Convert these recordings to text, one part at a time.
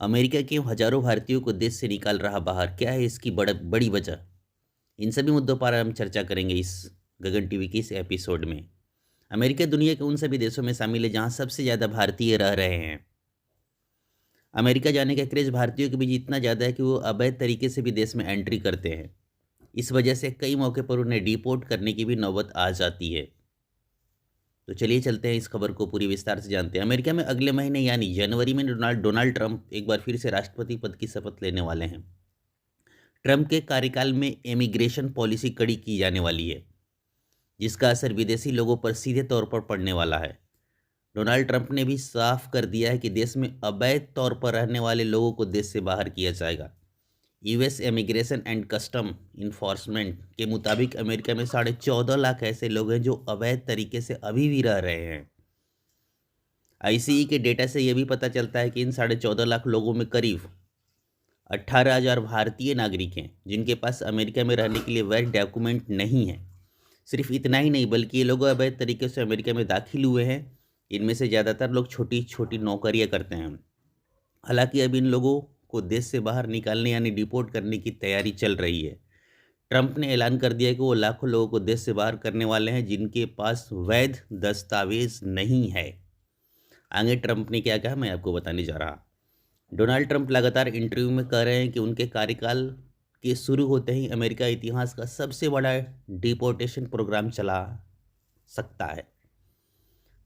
America के हजारों भारतीयों को देश से निकाल रहा बाहर, क्या है इसकी बड़ी वजह? इन सभी मुद्दों पर हम चर्चा करेंगे इस गगन टीवी के इस एपिसोड में। अमेरिका दुनिया के उन सभी देशों में शामिल है जहां सबसे ज़्यादा भारतीय रह रहे हैं। अमेरिका जाने का क्रेज भारतीयों के बीच इतना ज़्यादा है कि वो अवैध तरीके से भी देश में एंट्री करते हैं। इस वजह से कई मौके पर उन्हें डिपोर्ट करने की भी नौबत आ जाती है। तो चलिए चलते हैं, इस खबर को पूरी विस्तार से जानते हैं। अमेरिका में अगले महीने यानी जनवरी में डोनाल्ड ट्रंप एक बार फिर से राष्ट्रपति पद की शपथ लेने वाले हैं। ट्रंप के कार्यकाल में इमिग्रेशन पॉलिसी कड़ी की जाने वाली है, जिसका असर विदेशी लोगों पर सीधे तौर पर पड़ने वाला है। डोनाल्ड ट्रंप ने भी साफ कर दिया है कि देश में अवैध तौर पर रहने वाले लोगों को देश से बाहर किया जाएगा। US immigration and custom enforcement के मुताबिक अमेरिका में 14.5 लाख ऐसे लोग हैं जो अवैध तरीके से अभी भी रह रहे हैं। आईसीई के डेटा से यह भी पता चलता है कि इन 14.5 लाख लोगों में करीब 18,000 भारतीय नागरिक हैं जिनके पास अमेरिका में रहने के लिए वैध डॉक्यूमेंट नहीं है। सिर्फ इतना ही नहीं, बल्कि ये लोग अवैध तरीके से अमेरिका में दाखिल हुए हैं। इनमें से ज़्यादातर लोग छोटी छोटी नौकरियां करते हैं। हालांकि अब इन लोगों को देश से बाहर निकालने यानी डिपोर्ट करने की तैयारी चल रही है। ट्रंप ने ऐलान कर दिया कि वो लाखों लोगों को देश से बाहर करने वाले हैं जिनके पास वैध दस्तावेज नहीं है। आगे ट्रंप ने क्या कहा, मैं आपको बताने जा रहा। डोनाल्ड ट्रंप लगातार इंटरव्यू में कह रहे हैं कि उनके कार्यकाल के शुरू होते ही अमेरिका इतिहास का सबसे बड़ा डिपोर्टेशन प्रोग्राम चला सकता है।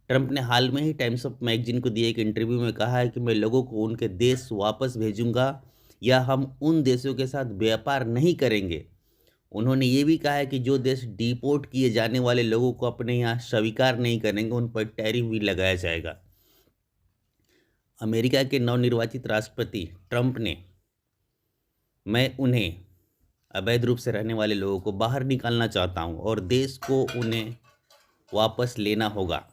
ट्रंप ने हाल में ही टाइम्स ऑफ मैगजीन को दिए एक इंटरव्यू में कहा है कि मैं लोगों को उनके देश वापस भेजूंगा या हम उन देशों के साथ व्यापार नहीं करेंगे। उन्होंने ये भी कहा है कि जो देश डिपोर्ट किए जाने वाले लोगों को अपने यहाँ स्वीकार नहीं करेंगे उन पर टैरिफ भी लगाया जाएगा। अमेरिका के नवनिर्वाचित राष्ट्रपति ट्रंप ने मैं उन्हें अवैध रूप से रहने वाले लोगों को बाहर निकालना चाहता हूं और देश को उन्हें वापस लेना होगा।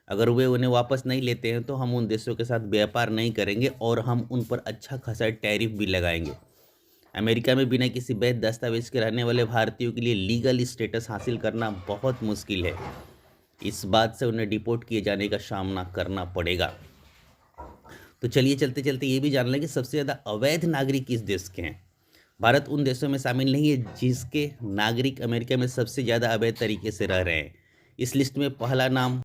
अगर वे उन्हें वापस नहीं लेते हैं तो हम उन देशों के साथ व्यापार नहीं करेंगे और हम उन पर अच्छा खासा टैरिफ भी लगाएंगे। अमेरिका में बिना किसी वैध दस्तावेज के रहने वाले भारतीयों के लिए लीगल स्टेटस हासिल करना बहुत मुश्किल है। इस बात से उन्हें डिपोर्ट किए जाने का सामना करना पड़ेगा। तो चलिए चलते चलते ये भी जान लें कि सबसे ज़्यादा अवैध नागरिक किस देश के हैं। भारत उन देशों में शामिल नहीं है जिसके नागरिक अमेरिका में सबसे ज़्यादा अवैध तरीके से रह रहे हैं। इस लिस्ट में पहला नाम